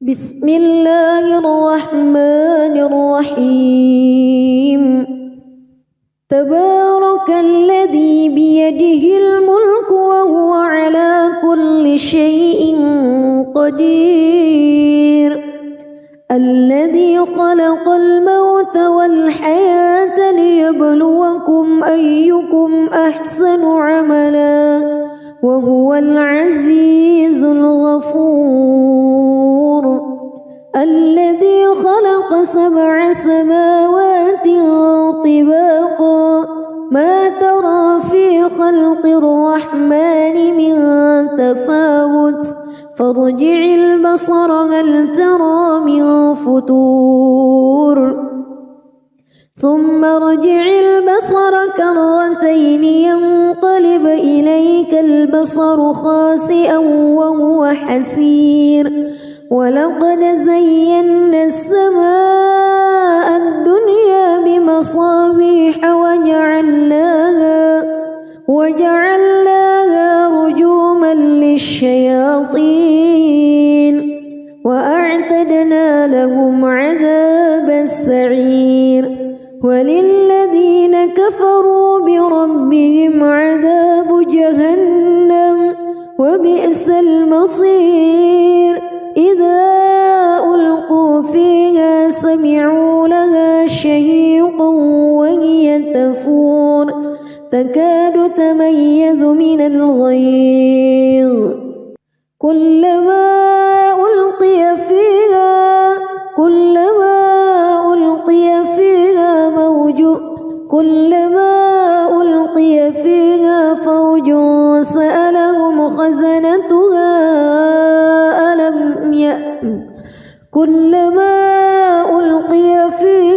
بسم الله الرحمن الرحيم تبارك الذي بيده الملك وهو على كل شيء قدير الذي خلق الموت والحياة ليبلوكم أيكم أحسن عملا وهو العزيز الغفور الذي خلق 7 سماوات طباقا ما ترى في خلق الرحمن من تفاوت فارجع البصر هل ترى من فتور ثم ارجع البصر كرتين ينقلب إليك البصر خاسئا وهو حسير ولقد زينا السماء الدنيا بمصابيح وجعلناها رجوما للشياطين وأعتدنا لهم عذاب السعير وللذين كفروا بربهم عذاب جهنم وبئس المصير إذا ألقوا فيها سمعوا لها شهيقا وهي تفور تكاد تميز من الغيظ كلما ألقي فيها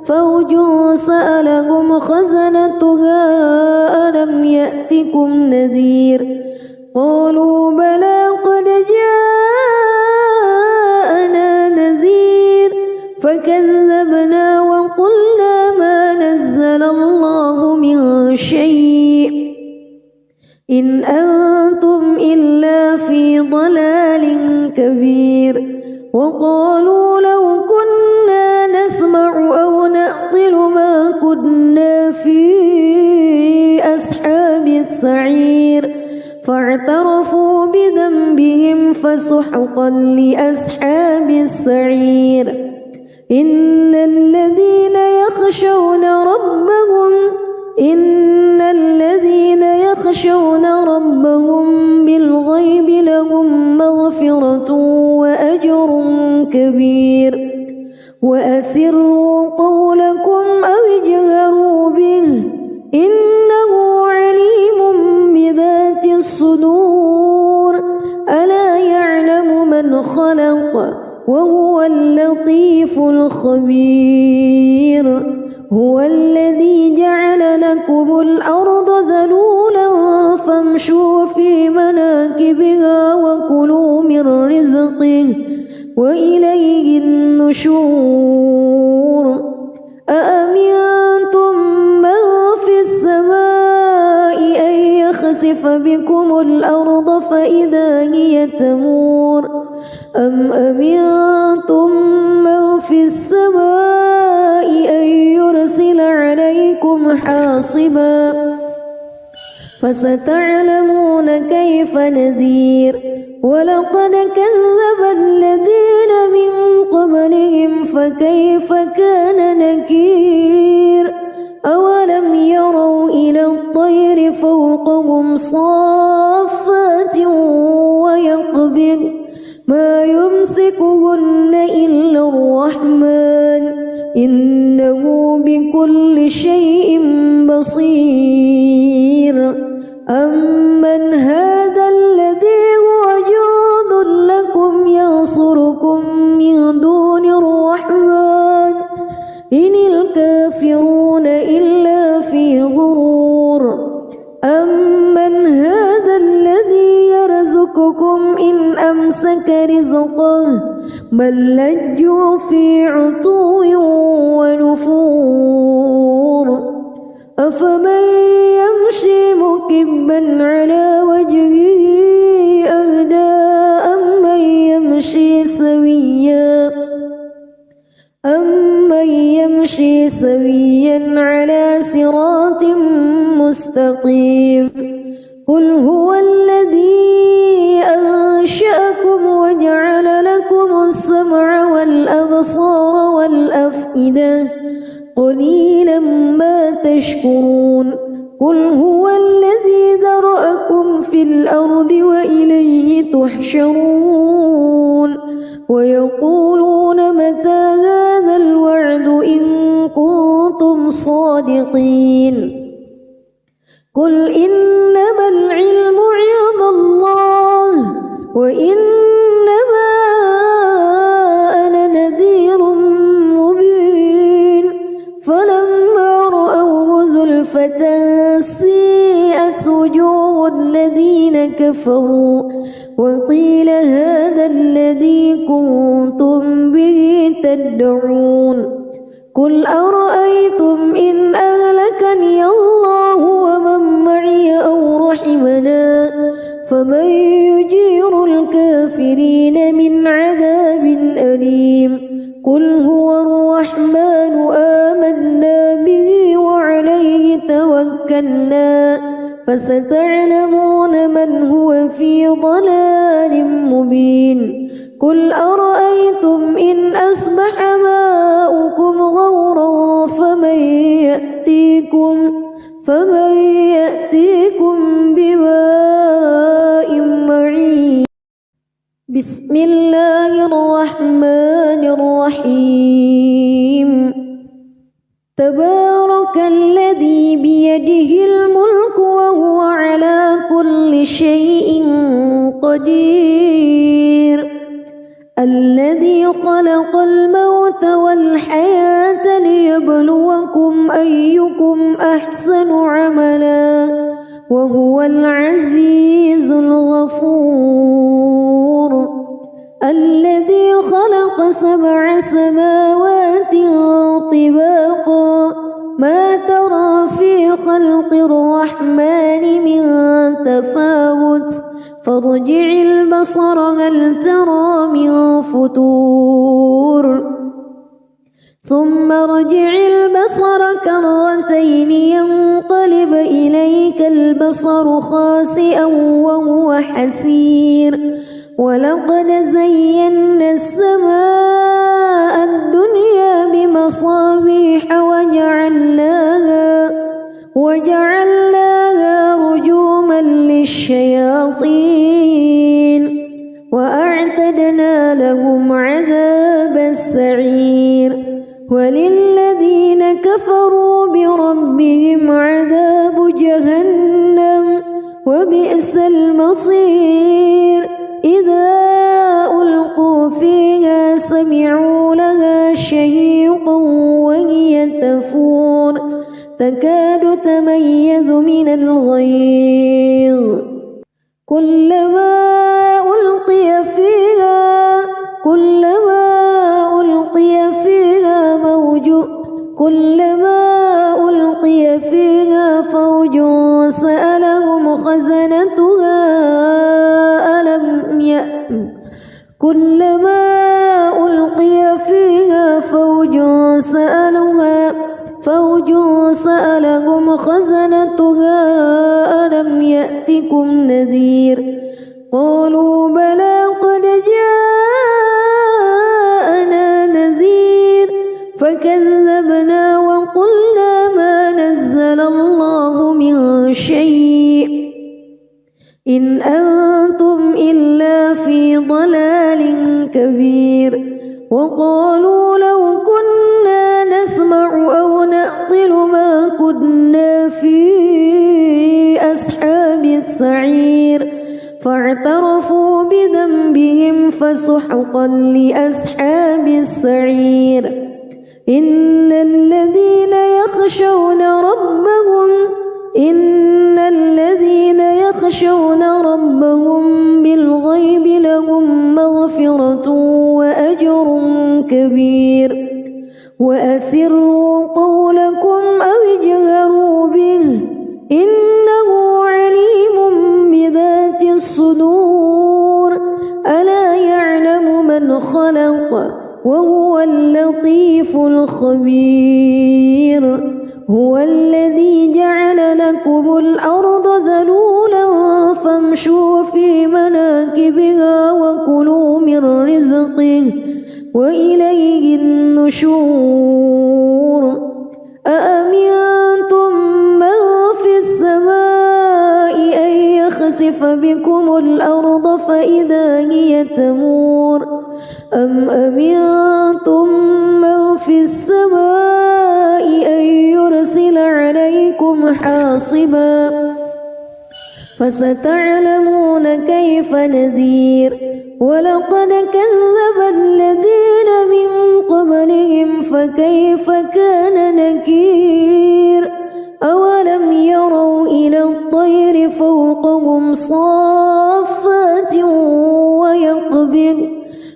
فوج سألهم خزنتها ألم يأتكم نذير قالوا بلى قد جاءنا نذير فكذبنا وقلنا ما نزل الله من شيء إن أنتم إلا في ضلال كبير وقالوا لو كنا نسمع أو نعقل ما كنا في أصحاب السعير فاعترفوا بذنبهم فسحقا لأصحاب السعير إن الذين يخشون ربهم بالغيب لهم مغفرة وأجر كبير وأسروا قولكم أو اجهروا به إنه عليم بذات الصدور ألا يعلم من خلق وهو اللطيف الخبير هو الذي جعل لكم الأرض ذلولا فامشوا في مناكبها وكلوا من رزقه وإليه النشور أأمنتم من في السماء أن يخسف بكم الأرض فإذا هي تمور أم أمنتم من في السماء أن يرسل عليكم حاصبا فستعلمون كيف نذير ولقد كذب الذين من قبلهم فكيف كان نكير أولم يروا إلى الطير فوقهم صافات ويقبض ما يمسكهن إلا الرحمن إنه بكل شيء بصير أمن هذا الذي هو جند لكم ينصركم من دون الرحمن إن الكافرون إلا في غرور أمن هذا الذي يرزقكم إن أمسك رزقه بل لجوا في عتو ونفور أفمن يمشي مكبا على وجهه أهدى سويا على صراط مستقيم قل هو الذي أنشأكم وجعل لكم السمع والأبصار والأفئدة قليلا ما تشكرون قل هو الذي ذرأكم في الأرض وإليه تحشرون ويقولون متى هذا الوعد إن كنتم صادقين قل إنما العلم عند الله وإنما أنا نذير مبين فلما رأوه زلفة سيئت وجوه الذين كفروا وقيل هذا الذي كنتم به تدعون قل أرأيتم إن أهلكني الله ومن معي أو رحمنا فمن يجير الكافرين من عذاب أليم قل هو الرحمن آمنا به وعليه توكلنا فستعلمون من هو في ضلال مبين قل أرأيتم إن أصبح ماؤكم غورا فمن يأتيكم بماء معين بسم الله الرحمن الرحيم تبارك الذي بيده الملك وهو على كل شيء قدير الذي خلق الموت والحياة ليبلوكم أيكم أحسن عملا وهو العزيز الغفور الذي خلق 7 سماوات طباقا ما ترى في خلق الرحمن من تفاوت فارجع البصر هل ترى من فتور ثم ارجع البصر كرتين ينقلب إليك البصر خاسئا وهو حسير ولقد زينا السماء الدنيا بمصابيح وجعلناها رجوما للشياطين وأعتدنا لهم عذاب السعير وللذين كفروا بربهم عذاب جهنم وبئس المصير إذا ألقوا فيها سمعوا لها شهيقا وهي تفور تكاد تميز من الغيظ كلما ألقي فيها فوج سألهم خزنتها ألم يأتكم نذير قالوا بلى قد جاءنا نذير فكذبنا وقلنا ما نزل الله من شيء إن أنتم إلا في ضلال كبير وقالوا لو كنا نسمع أو نعقل ما كنا في أصحاب السعير فاعترفوا بذنبهم فسحقا لأصحاب السعير إن الذين يخشون ربهم بالغيب لهم مغفرة وأجر كبير وأسروا قولكم أو اجهروا به إنه عليم بذات الصدور ألا يعلم من خلق وهو اللطيف الخبير هو الذي جعل لكم الأرض ذلولا فامشوا في مناكبها وكلوا من رزقه وإليه النشور أأمنتم من في السماء أن يخسف بكم الأرض فإذا هي تمور أم أمنتم من في السماء أن يرسل عليكم حاصبا فستعلمون كيف نذير ولقد كذب الذين من قبلهم فكيف كان نكير أولم يروا إلى الطير فوقهم صافات ويقبض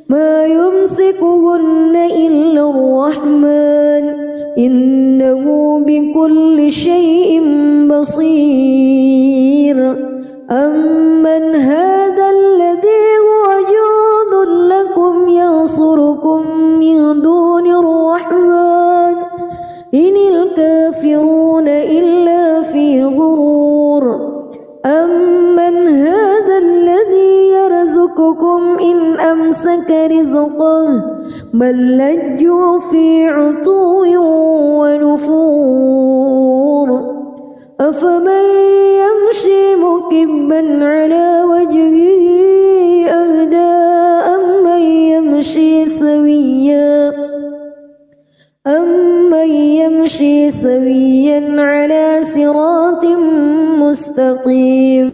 ما يمسكهن إلا الرحمن إنه بكل شيء بصير أمن هذا الذي هو جند لكم ينصركم من دون الرحمن إن الكافرون إلا في غرور أمن هذا الذي يرزقكم إن أمسك رزقه بل لجوا في عتو ونفور أفمن يمشي مكبا على وجهه أهدى أمن يمشي سويا على صراط مستقيم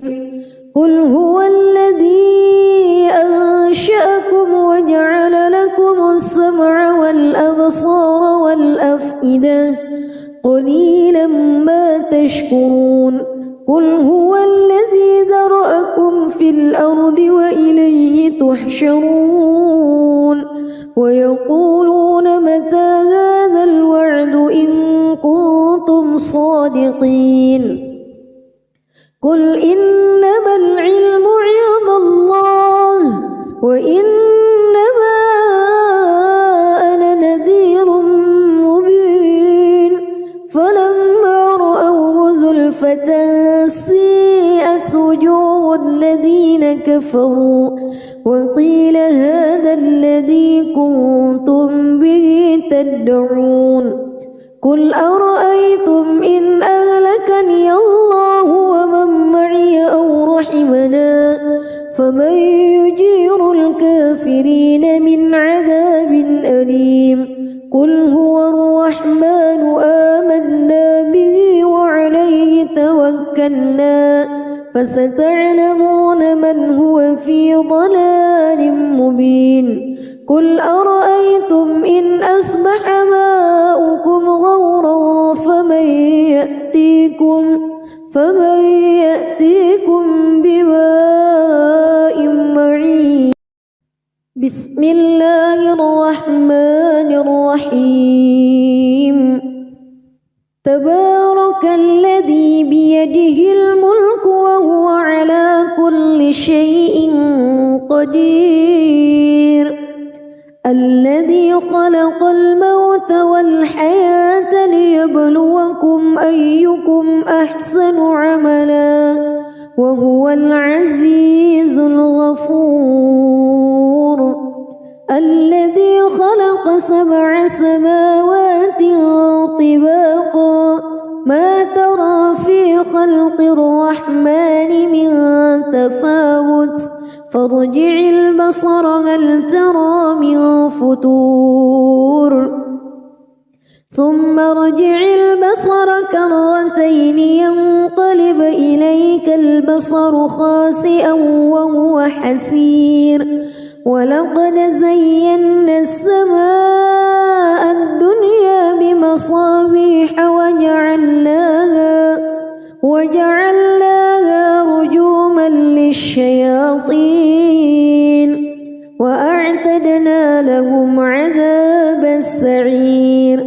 قل هو الذي أنشأكم وجعل لكم السمع والأبصار والأفئدة قليلا ما تشكرون قل هو الذي ذرأكم في الأرض وإليه تحشرون ويقولون متى هذا الوعد إن كنتم صادقين قل إنما العلم عند الله وإنما أنا نذير مبين فلما رأوه زلفة سيئت وجوه الذين كفروا وقيل هذا الذي كنتم به تدعون قل أرأيتم إن أهلكني الله ومن معي أو رحمنا فمن يجير الكافرين من عذاب أليم قل هو الرحمن آمنا به وعليه توكلنا فستعلمون من هو في ضلال مبين قل أرأيتم إن أصبح ماؤكم غورا فمن يأتيكم بماء معين بسم الله الرحمن الرحيم تبارك الذي بيده الملك وهو على كل شيء قدير الذي خلق الموت والحياة ليبلوكم أيكم أحسن عملا وهو العزيز الغفور الذي خلق 7 سماوات طباقا ما ترى في خلق الرحمن من تفاوت فارجع البصر هل ترى من فتور ثم ارجع البصر كرتين ينقلب إليك البصر خاسئا وهو حسير ولقد زينا السماء الدنيا بمصابيح وجعلناها رجوما للشياطين وأعتدنا لهم عذاب السعير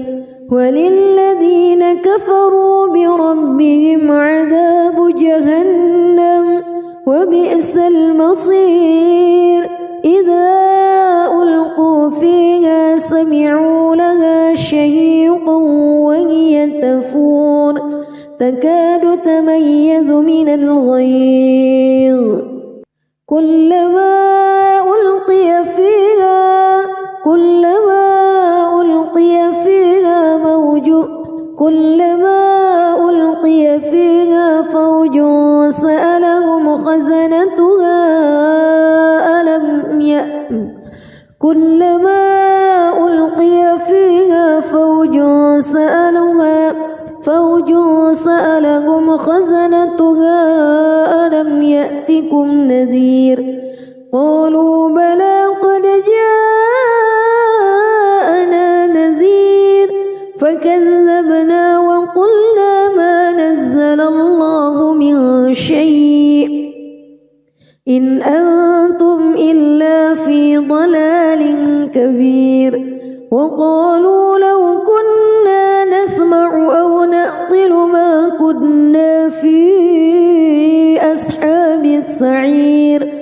وللذين كفروا بربهم عذاب جهنم وبئس المصير إذا ألقوا فيها تميز من الغيظ كلما ألقي فيها فوج سألهم خزنتها ألم يأتكم نذير قالوا بلى قد جاءنا نذير فكذبنا وقلنا ما نزل الله من شيء إن أنتم إلا في ضلال كبير وقالوا لو كنا نسمع أو نعقل ما كنا في أصحاب السعير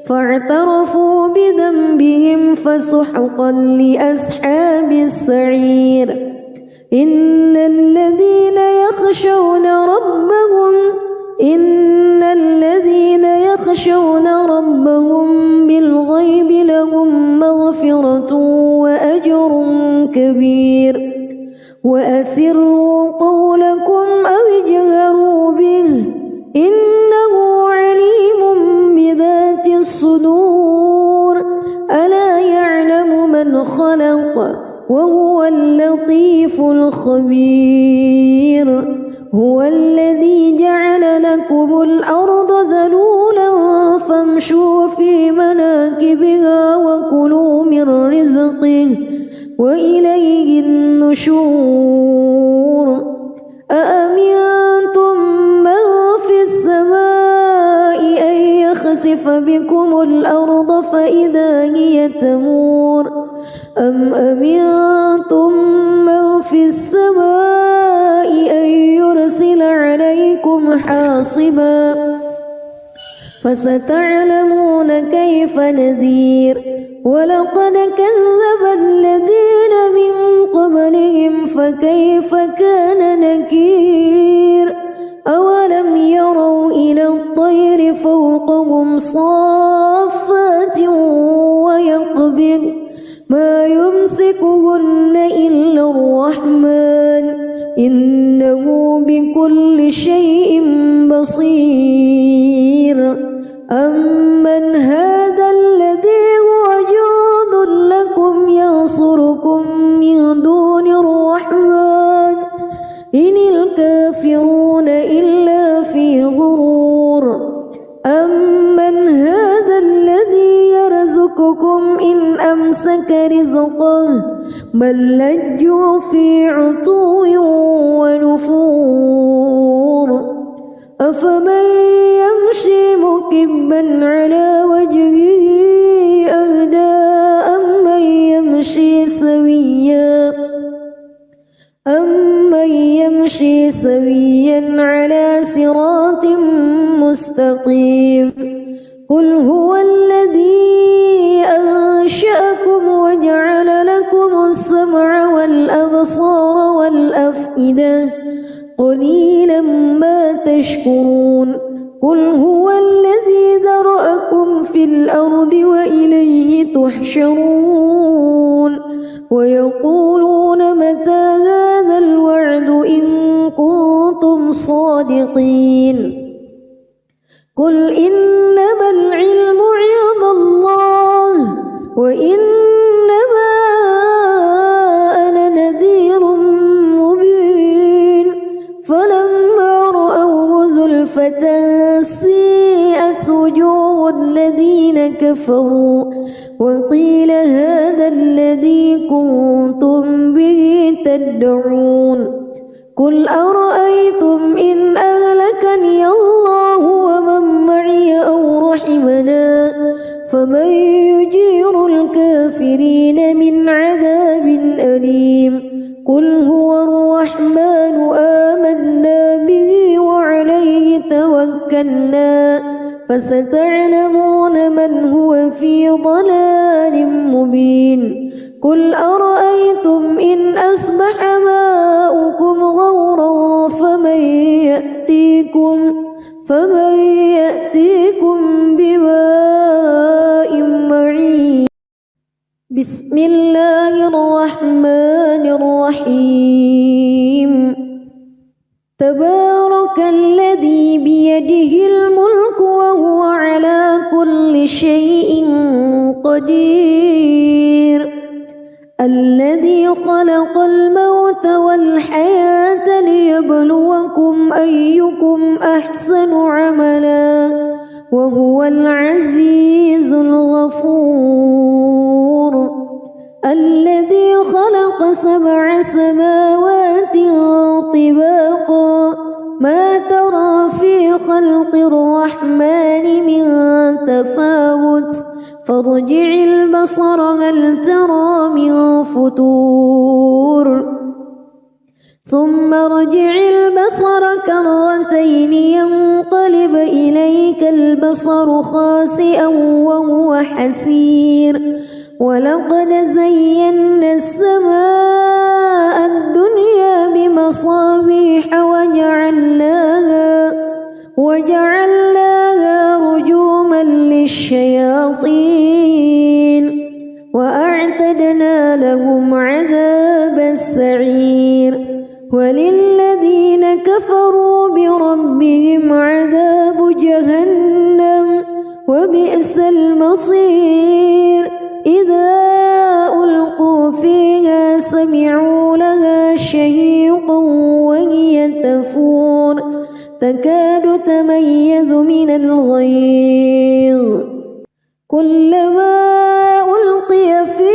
فاعترفوا بذنبهم فسحقا لأصحاب السعير إن الذين يخشون ربهم بالغيب لهم مغفرة وأجر كبير وأسروا قولكم أو اجهروا به إنه عليم بذات الصدور ألا يعلم من خلق وهو اللطيف الخبير هو الذي جعل لكم الأرض ذلولا فامشوا في مناكبها وكلوا من رزقه وإليه النشور أأمنتم من في السماء أن يخسف بكم الأرض فإذا هي تمور أم أمنتم من في السماء أن يرسل عليكم حاصبا فستعلمون كيف نذير ولقد كذب الذين من قبلهم فكيف كان نكير أولم يروا إلى الطير فوقهم صافات ويقبض ما يمسكهن إلا الرحمن إنه بكل شيء بصير أمن هذا الذي هو جند لكم ينصركم من دون الرحمن إن الكافرون إلا في غرور أمن هذا الذي يرزقكم إن أمسك رزقه بل لجوا في عتو ونفور أفمن يمشي مكبا على وجهه أهدى أمن يمشي سويا على صراط مستقيم قل هو الذي أنشأكم وجعل لكم السمع والأبصار والأفئدة قليلا ما تشكرون قل هو الذي ذرأكم في الأرض وإليه تحشرون ويقولون متى هذا الوعد إن كنتم صادقين قل إنما العلم عند الله وإنما أنا نذير مبين فلما رأوه زلفة سيئت وجوه الذين كفروا وقيل هذا الذي كنتم به تدعون قل أرأيتم إن أهلكني الله ومن معي أو رحمنا فمن يجير الكافرين من عذاب أليم قل هو الرحمن آمنا به وعليه توكلنا فستعلمون من هو في ضلال مبين قل أرأيتم إن أصبح ماؤكم غورا فمن يأتيكم بماء معين. بسم الله الرحمن الرحيم. تبارك الذي بيده الملك وهو على كل شيء قدير. الذي خلق الموت والحياة ليبلوكم أيكم أحسن عملا وهو العزيز الغفور. الذي خلق 7 سماوات طباقا ما ترى في خلق الرحمن من تفاوت فارجع البصر هل ترى من فتور ثم ارجع البصر كرتين ينقلب إليك البصر خاسئا وهو حسير. ولقد زينا السماء الدنيا بمصابيح وجعلناها رجوما للشياطين وأعتدنا لهم عذاب السعير. وللذين كفروا بربهم عذاب جهنم وبئس المصير. إذا ألقوا فيها سمعوا لها شهيقا وهي تفور تكاد تميز من الغيظ. كلما ألقي فيها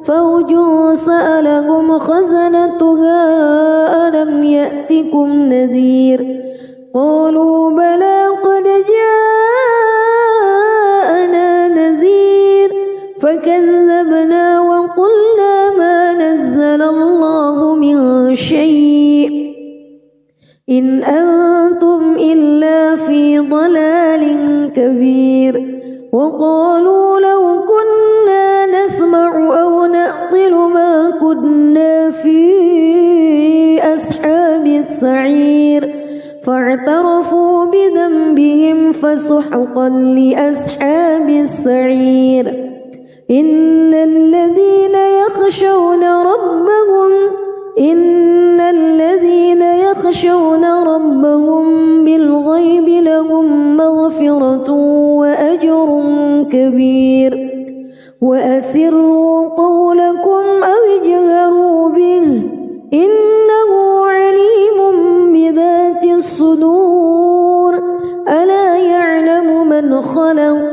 فوج سألهم خزنتها ألم يأتكم نذير. قالوا بلى قد جاءنا نذير فكذبنا وقلنا ما نزل الله من شيء إن أنتم إلا في ضلال كبير. وقالوا لو كنا نسمع أو نعقل ما كنا في أصحاب السعير فاعترفوا بذنبهم فسحقا لأصحاب السعير. إن الذين يخشون ربهم بالغيب لهم مغفرة وأجر كبير. وأسروا قولكم أو اجهروا به إنه عليم بذات الصدور. ألا يعلم من خلق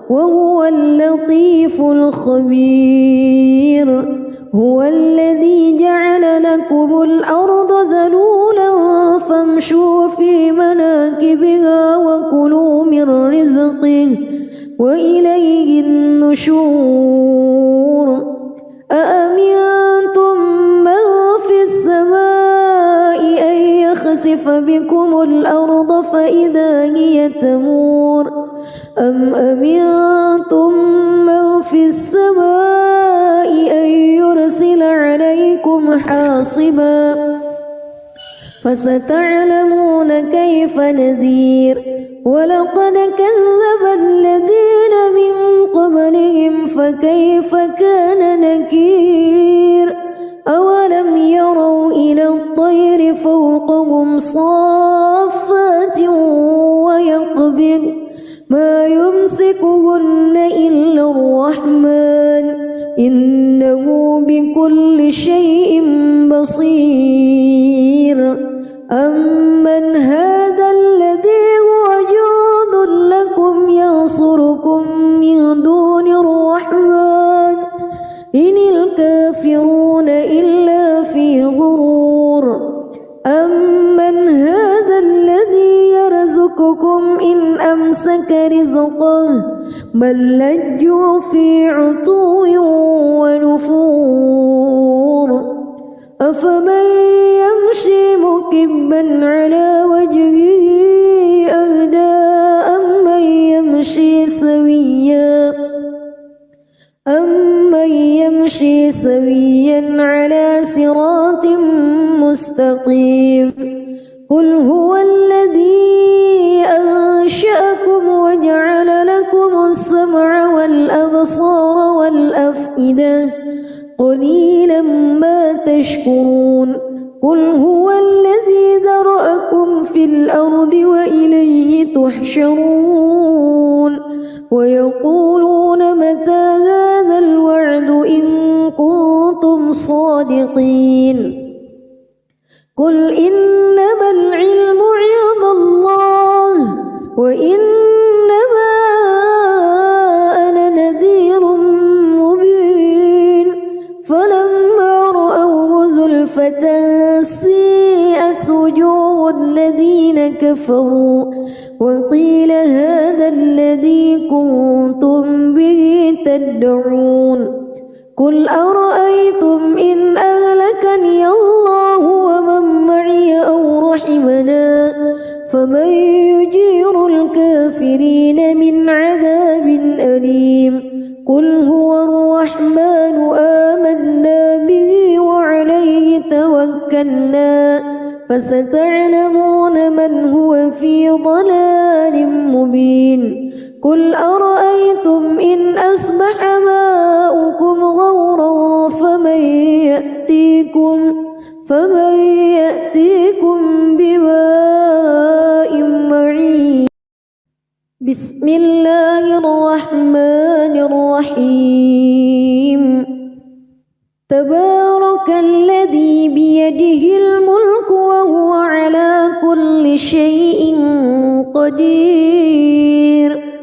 وهو اللطيف الخبير. هو الذي جعل لكم الأرض ذلولا فامشوا في مناكبها وكلوا من رزقه وإليه النشور. أأمنتم من في السماء أن يخسف بكم الأرض فإذا هي تمور أم أمنتم من في السماء أن يرسل عليكم حاصبا فستعلمون كيف نذير. ولقد كذب الذين من قبلهم فكيف كان نكير. أولم يروا إلى الطير فوقهم صافات ويقبض ما يمسكهن إلا الرحمن إنه بكل شيء بصير. أمن هذا الذي هو جند لكم ينصركم من دون الرحمن إن الكافرون إلا في غرور. أمن هذا الذي يرزقكم إن أمسك رزقه بل لجوا في عتو ونفور أفمن يمشي مكبا على وجهه أهدى أمن يمشي سويا على صراط مستقيم قل هو الذي أنشأكم وجعل لكم السمع والأبصار والأفئدة قليلا ما تشكرون قل هو الذي ذرأكم في الأرض وإليه تحشرون ويقولون متى هذا الوعد إن كنتم صادقين قل إنما العلم عند الله وإنما أنا نذير مبين فلما رأوه زلفة سيئت وجوه الذين كفروا وقيل هذا الذي كنتم به تدعون قل أرأيتم إن أهلكني الله ومن معي أو رحمنا فمن يجير الكافرين من عذاب أليم قل هو الرحمن آمنا به وعليه توكلنا فستعلمون من هو في ضلال مبين قل أرأيتم إن أصبح ماؤكم غورا فمن يأتيكم بماء معين بسم الله الرحمن الرحيم تبارك الذي بيده الملك وهو على كل شيء قدير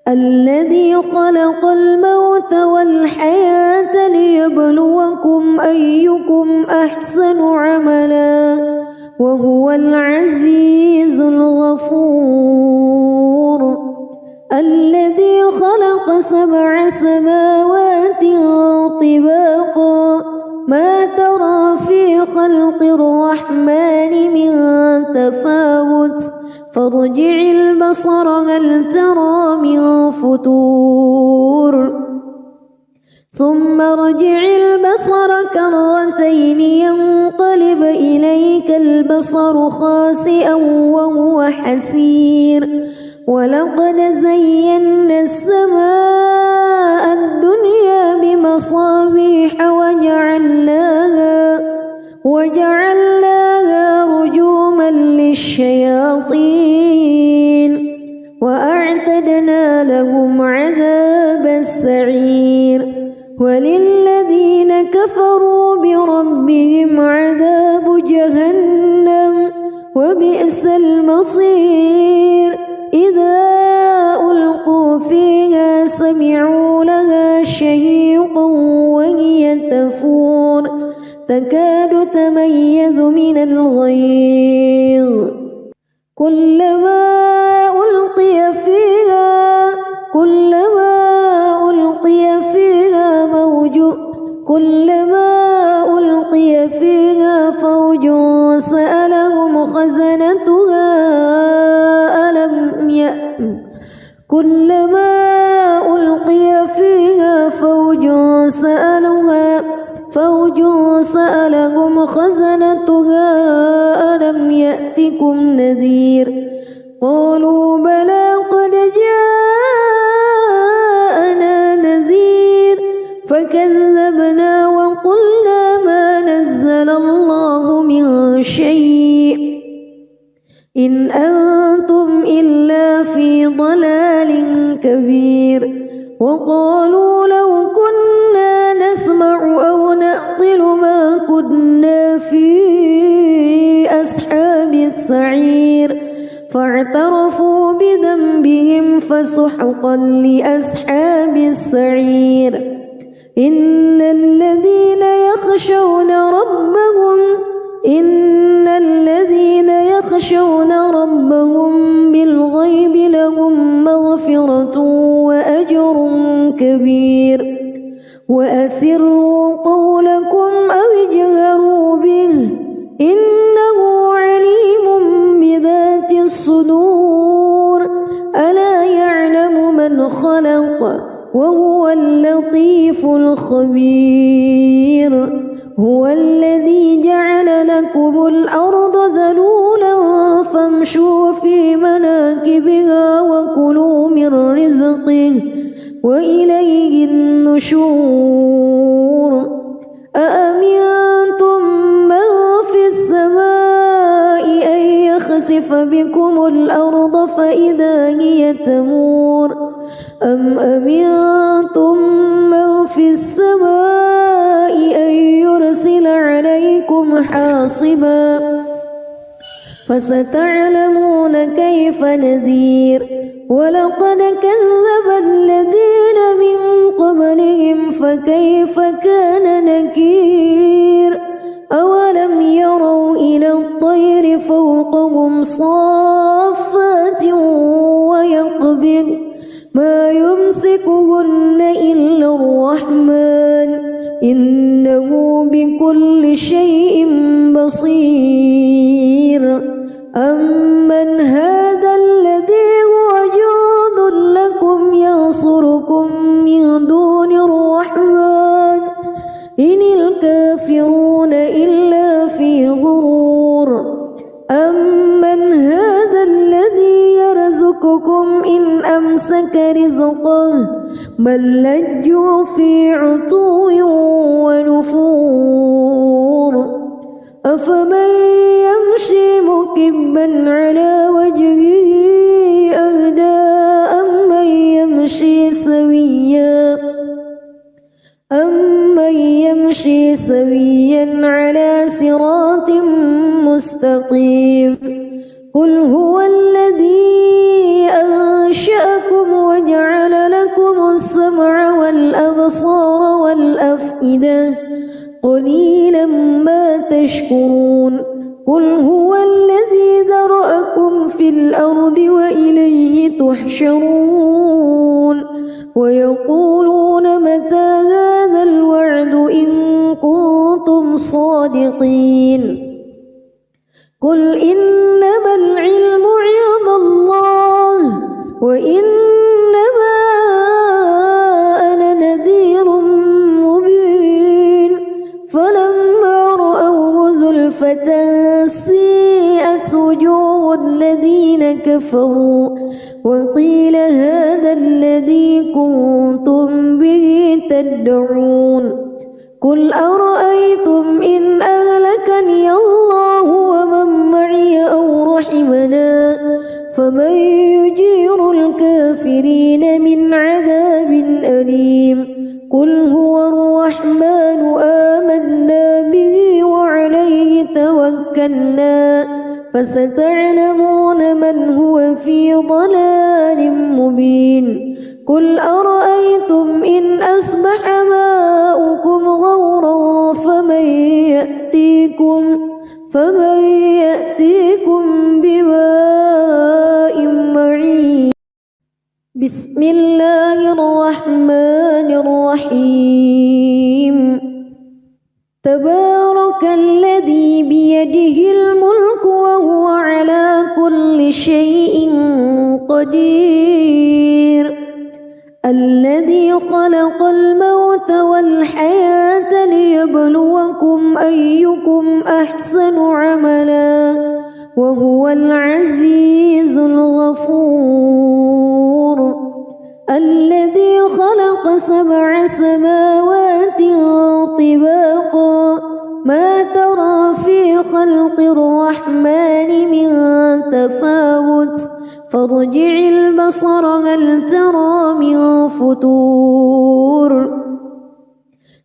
الذي خلق الموت والحياة ليبلوكم أيكم أحسن عملا وهو العزيز الغفور الذي خلق 7 سماوات طباقا ما ترى في خلق الرحمن من تفاوت فارجع البصر هل ترى من فتور ثم ارجع البصر كرتين ينقلب إليك البصر خاسئا وهو حسير ولقد زينا السماء الدنيا بمصابيح وجعلناها رجوما للشياطين وأعتدنا لهم عذاب السعير وللذين كفروا بربهم عذاب جهنم وبئس المصير إذا ألقوا فيها سمعوا لها شهيقا وهي تفور تكاد تميز من الغيظ كلما ألقي فيها فوج سألهم خزنتها ألم يأتكم نذير قالوا بلى قد جاءنا نذير فكذبنا وقلنا ما نزل الله من شيء إن أنتم إلا في ضلال كبير وقالوا لو كنا نسمع أو نعقل ما كنا في أصحاب السعير فاعترفوا بذنبهم فسحقا لأصحاب السعير إن الذين يخشون ربهم بالغيب لهم مغفرة وأجر كبير وأسروا قولكم أو اجهروا به إنه عليم بذات الصدور ألا يعلم من خلق وهو اللطيف الخبير هو الذي جعل لكم الأرض ذلولا فامشوا في مناكبها وكلوا من رزقه وإليه النشور أأمنتم من في السماء أن يخسف بكم الأرض فإذا هي تمور أم أمنتم من في السماء أن يرسل عليكم حاصبا فستعلمون كيف نذير ولقد كذب الذين من قبلهم فكيف كان نكير أولم يروا إلى الطير فوقهم صافات ويقبض ما يمسكهن إلا الرحمن إنه بكل شيء بصير أمن هذا الذي هو جند لكم ينصركم من دون الرحمن إن الكافرون إلا في غرور أمن هذا الذي يرزقكم إن أمسك رزقه بل لجوا في عتو ونفور أفمن يمشي مكبا على وجهه أهدى أمن يمشي سويا على صراط مستقيم قل هو الذي أنشأكم وجعل لكم السمع والأبصار والأفئدة قليلا ما تشكرون قل هو الذي ذرأكم في الأرض وإليه تحشرون ويقولون متى هذا الوعد إن كنتم صادقين قل إنما العلم عند الله وإنما أنا نذير مبين فلما رأوه زلفة سيئت وجوه الذين كفروا وقيل هذا الذي كنتم به تدعون قل أرأيتم إن أهلكني الله ومن معي أو رحمنا فمن يجير الكافرين من عذاب أليم قل هو الرحمن آمنا به وعليه توكلنا فستعلمون من هو في ضلال مبين قل أرأيتم إن أصبح ماؤكم غورا فمن يأتيكم بماء معين بسم الله الرحمن الرحيم تبارك الذي بيده الملك وهو على كل شيء قدير الذي خلق الموت والحياة ليبلوكم أيكم أحسن عملا وهو العزيز الغفور الذي خلق 7 سماوات طباقا ما ترى في خلق الرحمن من تفاوت فارجع البصر هل ترى من فتور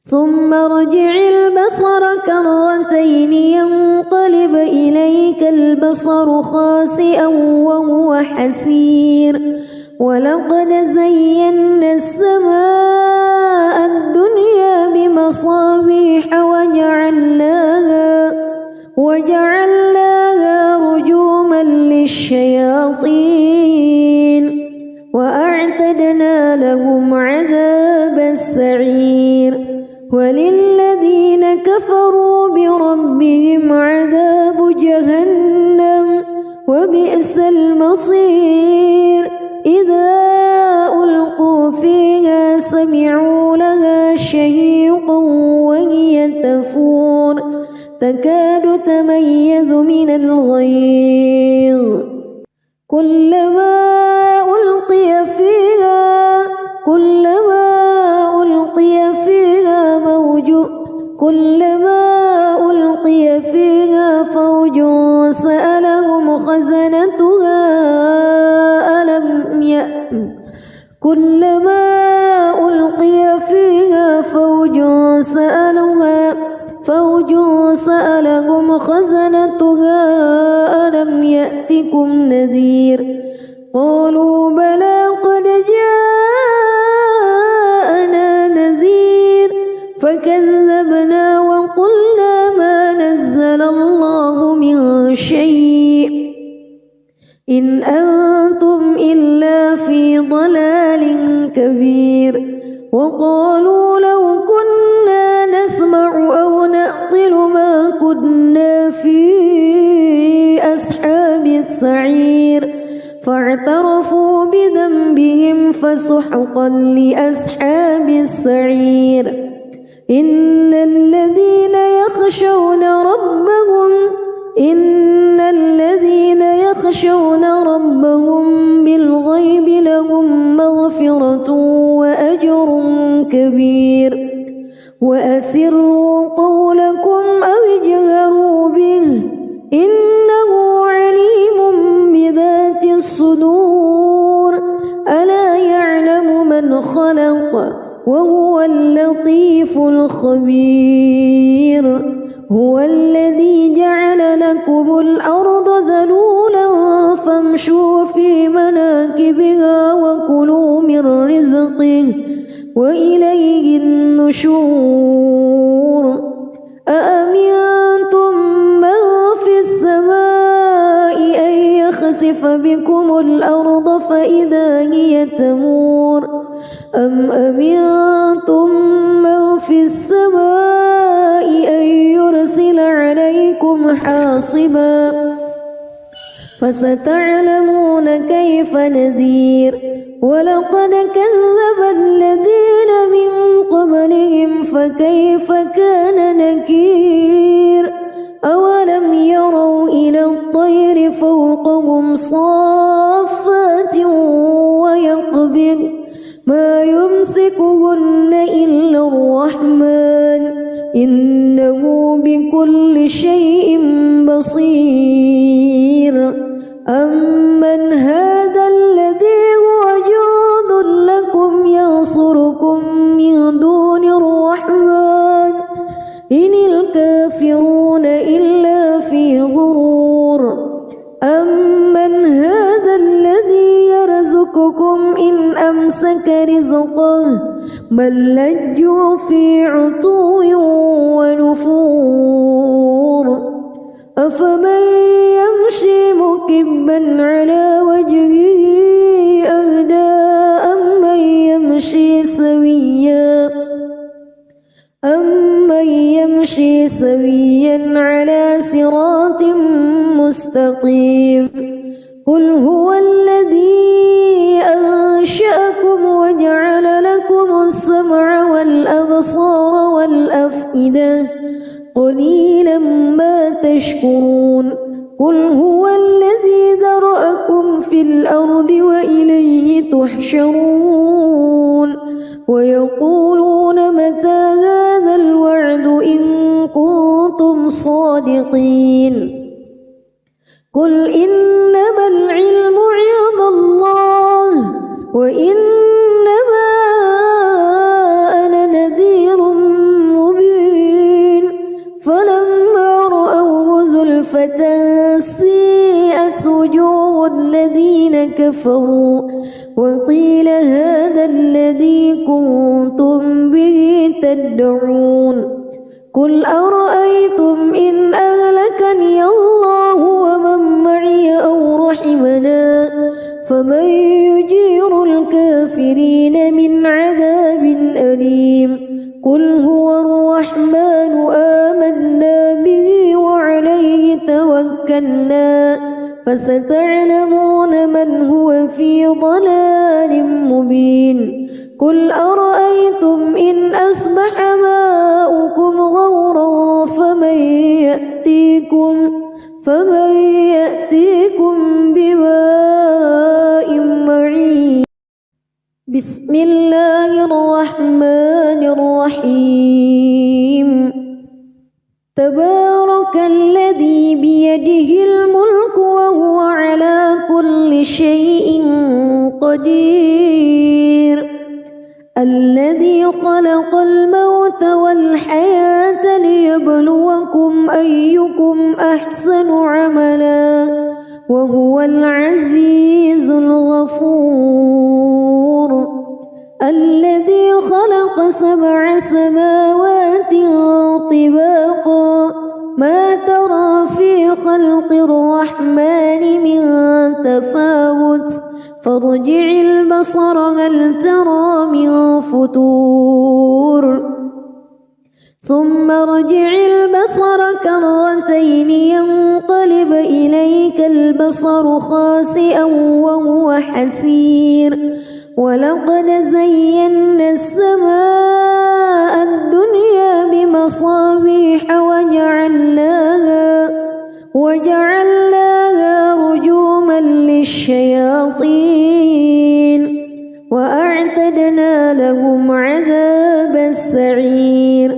ثم ارجع البصر كرتين ينقلب إليك البصر خاسئا وهو حسير ولقد زينا السماء الدنيا بمصابيح وجعلناها رجوما للشياطين وأعتدنا أعتدنا لهم عذاب السعير وللذين كفروا بربهم عذاب جهنم وبئس المصير إذا ألقوا فيها سمعوا لها شهيقا وهي تفور تكاد تميز من الغيظ كلما ألقي فيها فوج سألهم خزنتها ألم يأتكم نذير قالوا بلى قد جاءنا نذير فكذبنا وقلنا ما نزل الله من شيء إن أنتم إلا في ضلال كبير وقالوا لو كنا نسمع أو نعقل ما كنا في أصحاب السعير فاعترفوا بذنبهم فسحقا لأصحاب السعير إن الذين يخشون ربهم بالغيب لهم مغفرة وأجر كبير وأسروا قولكم أو اجهروا به إنه عليم بذات الصدور ألا يعلم من خلق وهو اللطيف الخبير هو الذي جعل لكم الأرض ذلولا فامشوا في مناكبها وكلوا من رزقه وإليه النشور أأمنتم من في السماء أن يخسف بكم الأرض فإذا هي تمور أم أمنتم من في السماء أن يرسل عليكم حاصبا فستعلمون كيف نذير ولقد كذب الذين من قبلهم فكيف كان نكير أولم يروا إلى الطير فوقهم صافات ويقبض ما يمسكهن إلا الرحمن إنه بكل شيء بصير أمن هذا الذي هو جند لكم ينصركم من دون الرحمن إن الكافرون إلا في غرور أمن هذا الذي يرزقكم إن أمسك رزقه بل لجوا في عتو ونفور أفمن يمشي مكبا على وجهه أهدى أمن يمشي سويا على صراط مستقيم قل هو الذي أنشأكم وجعل لكم السمع والأبصار والأفئدة قليلا ما تشكرون قل هو الذي ذرأكم في الأرض وإليه تحشرون ويقولون متى هذا الوعد إن كنتم صادقين قل إنما العلم عند الله وإنما أنا نذير مبين فلما رأوه زلفة سيئت وجوه الذين كفروا وقيل هذا الذي كنتم به تدعون قل أرأيتم إن أهلكني الله ومن معي أو رحمنا فمن يجير الكافرين من عذاب أليم قل هو الرحمن آمنا به وعليه توكلنا فستعلمون من هو في ضلال مبين قل أرأيتم إن أصبح ماؤكم غورا فمن يأتيكم بماء معين بسم الله الرحمن الرحيم تبارك الذي بيده الملك وهو على كل شيء قدير الذي خلق الموت والحياة ليبلوكم أيكم أحسن عملا وهو العزيز الغفور الذي خلق 7 سماوات طباقا ما ترى في خلق الرحمن من تفاوت فارجع البصر هل ترى من فطور ثم ارجع البصر كرتين ينقلب إليك البصر خاسئا وهو حسير ولقد زينا السماء الدنيا بمصابيح وجعلناها رجوما للشياطين وأعتدنا لهم عذاب السعير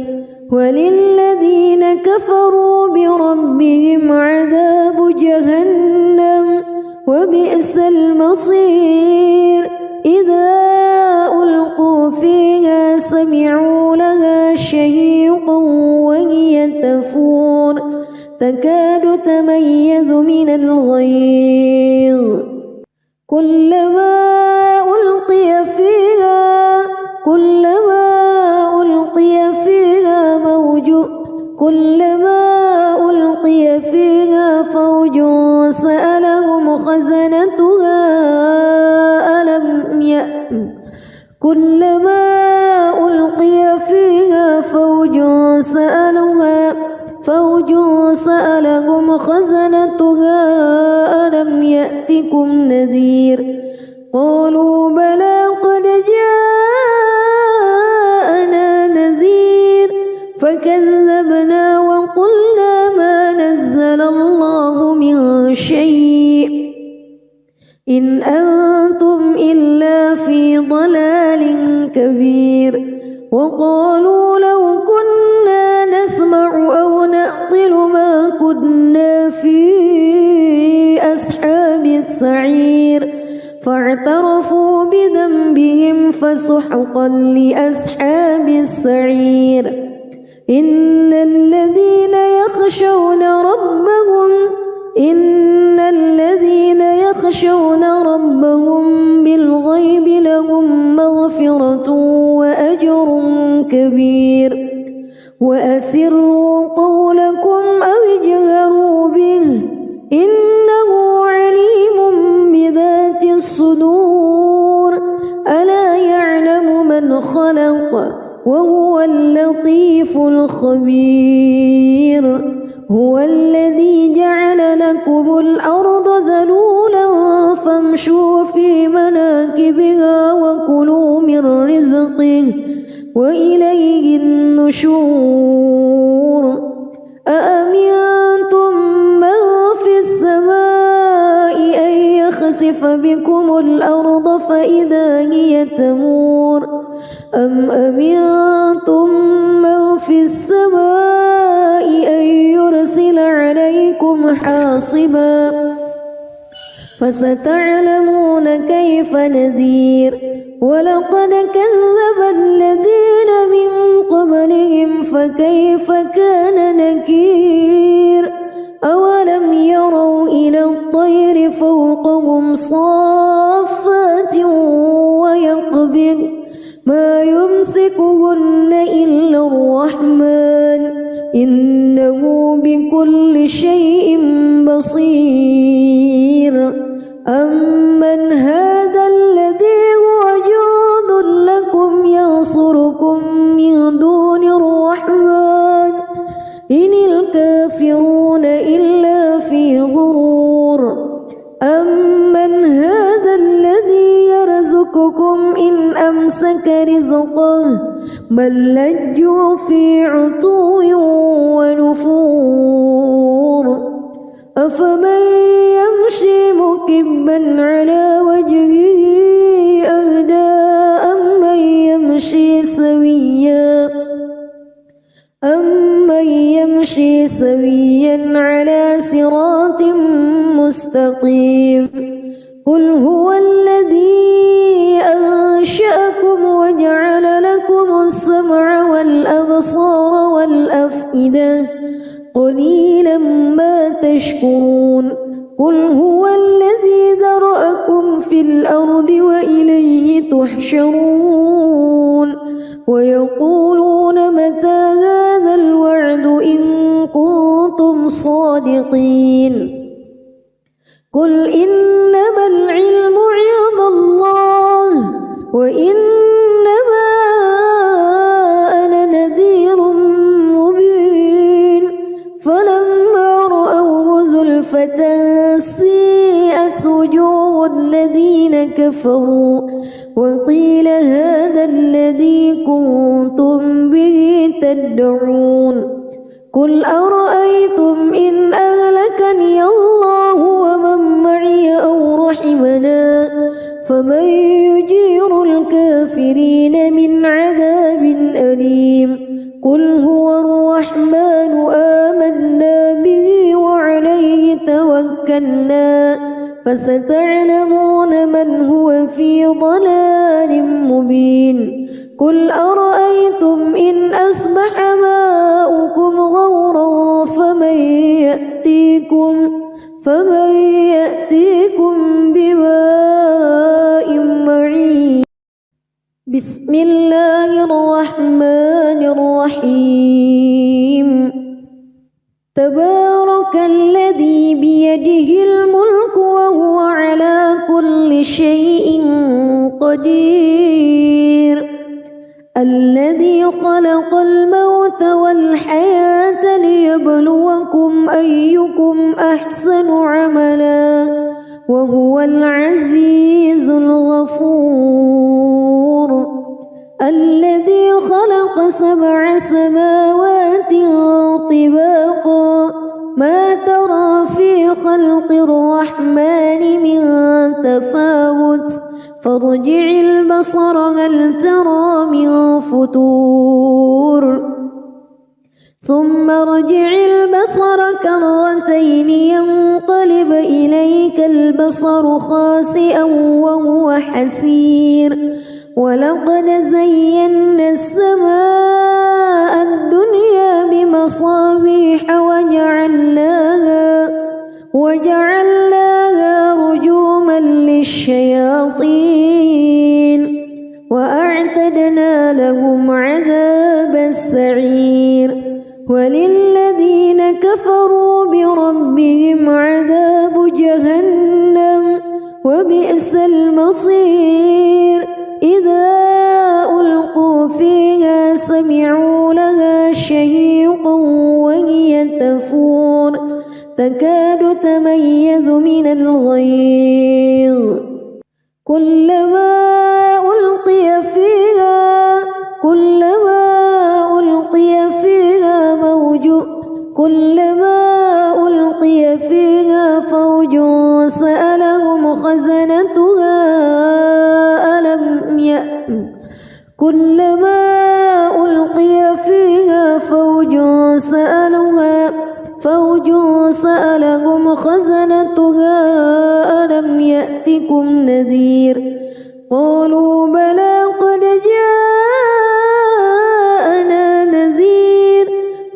وللذين كفروا بربهم عذاب جهنم وبئس المصير إذا ألقوا فيها سمعوا لها شهيقا وهي تفور تكاد تميز من الغيظ كلما ألقي فيها فوج سألهم خزنتها كلما ألقي فيها فوج سألهم خزنتها ألم يأتكم نذير قالوا بلى قد جاءنا نذير فكذبنا وقلنا ما نزل الله من شيء إن أنتم إلا في ضلال كبير وقالوا لو كنا نسمع أو نعقل ما كنا في أصحاب السعير فاعترفوا بذنبهم فسحقا لأصحاب السعير إن الذين يخشون ربهم بالغيب لهم مغفرة وأجر كبير وأسروا قولكم أو اجهروا به إنه عليم بذات الصدور ألا يعلم من خلق وهو اللطيف الخبير هو الذي جعل لكم الأرض ذلولا فامشوا في مناكبها وكلوا من رزقه وإليه النشور أأمنتم من في السماء أن يخسف بكم الأرض فإذا هي تمور أم أمنتم من في السماء أن يرسل عليكم حاصبا فستعلمون كيف نذير ولقد كذب الذين من قبلهم فكيف كان نكير أولم يروا إلى الطير فوقهم صافات ويقبض ما يمسكهن إلا الرحمن إنه بكل شيء بصير أمن أمسك رزقه بل لجوا في عتو ونفور أفمن يمشي مكبا على وجهه أهدى أمن يمشي سويا على صراط مستقيم قل هو الذي أنشأكم وجعل لكم السمع والأبصار والأفئدة قليلا ما تشكرون قل هو الذي ذرأكم في الأرض وإليه تحشرون ويقولون متى هذا الوعد إن كنتم صادقين قل إنما العلم عند الله وإنما أنا نذير مبين فلما رأوه زلفة سيئت وجوه الذين كفروا وقيل هذا الذي كنتم به تدعون قل أرأيتم إن أهلكني الله ومن معي أو رحمنا فمن يجير الكافرين من عذاب أليم قل هو الرحمن آمنا به وعليه توكلنا فستعلمون من هو في ضلال مبين قل أرأيتم إن أصبح ماؤكم غورا فمن يأتيكم بماء معين بسم الله الرحمن الرحيم تبارك الذي بيده الملك وهو على كل شيء قدير الذي خلق الموت والحياة ليبلوكم أيكم أحسن عملا وهو العزيز الغفور الذي خلق 7 سماوات طباقا ما ترى في خلق الرحمن من تفاوت فارجع البصر هل ترى من فتور ثم ارجع البصر كرتين ينقلب إليك البصر خاسئا وهو حسير ولقد زينا السماء الدنيا بمصابيح وجعلناها رجوما للشياطين وأعتدنا لهم عذاب السعير وللذين كفروا بربهم عذاب جهنم وبئس المصير إذا ألقوا فيها سمعوا لها شهيقا وهي تفور تكاد تميز من الغيظ كلما ألقي فيها فوج سألهم خزنتها كلما ألقي فيها فوج سألهم خزنتها ألم يأتكم نذير قالوا بلى قد جاءنا نذير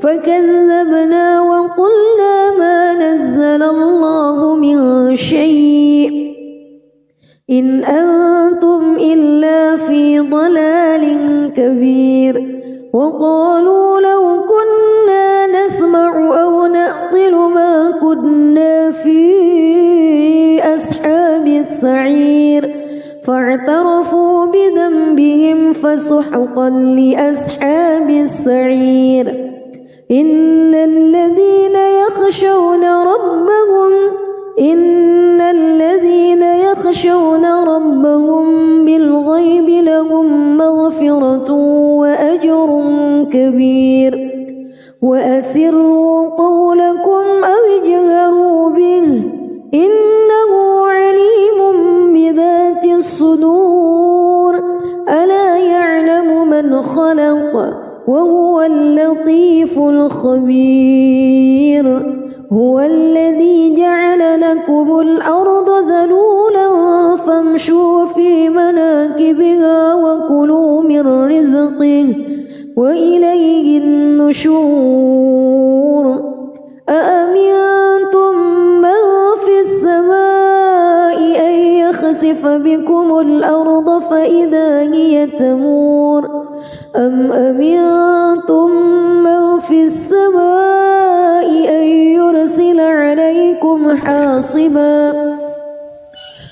فكذبنا وقلنا ما نزل الله من شيء إن أنتم إلا في ضلال كبير وقالوا لو كنا نسمع أو نعقل ما كنا في أصحاب السعير فاعترفوا بذنبهم فسحقا لأصحاب السعير إن الذين يخشون ربهم بالغيب لهم كبير وأسروا قولكم أو اجهروا به إنه عليم بذات الصدور ألا يعلم من خلق وهو اللطيف الخبير هو الذي جعل لكم الأرض ذلولا فامشوا في مناكبها وكلوا من رزقه وإليه النشور أأمنتم من في السماء أن يخسف بكم الأرض فإذا هي تمور أم أمنتم من في السماء أن يرسل عليكم حاصبا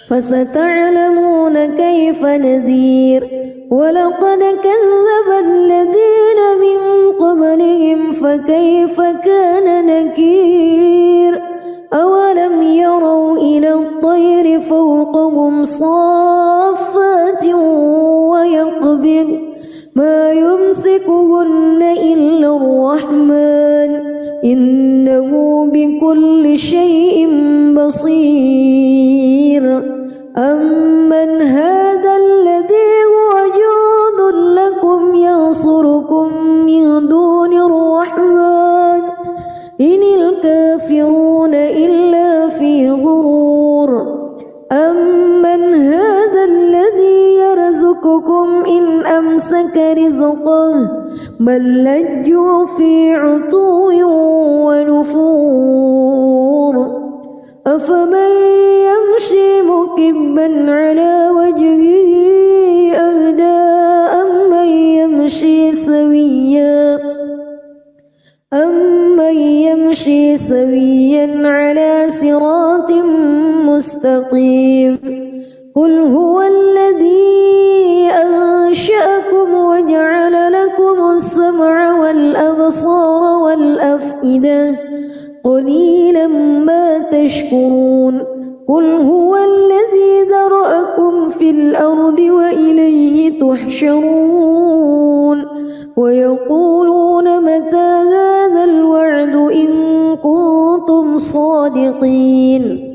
فستعلمون كيف نذير ولقد كذب الذين من قبلهم فكيف كان نكير أولم يروا إلى الطير فوقهم صافات ويقبض ما يمسكهن إلا الرحمن إنه بكل شيء بصير أمن هذا الذي هو جند لكم ينصركم من دون الرحمن إن الكافرون إلا في غرور أمن هذا الذي يرزقكم إن أمسك رزقه بل لجوا في عتو ونفور أفمن يمشي مكبا على وجهه أهدى أمن يمشي سويا على صراط مستقيم قل هو الذي أنشأكم وجعل لكم السمع والأبصار والأفئدة قليلا ما تشكرون قل هو الذي ذرأكم في الأرض وإليه تحشرون ويقولون متى هذا الوعد إن كنتم صادقين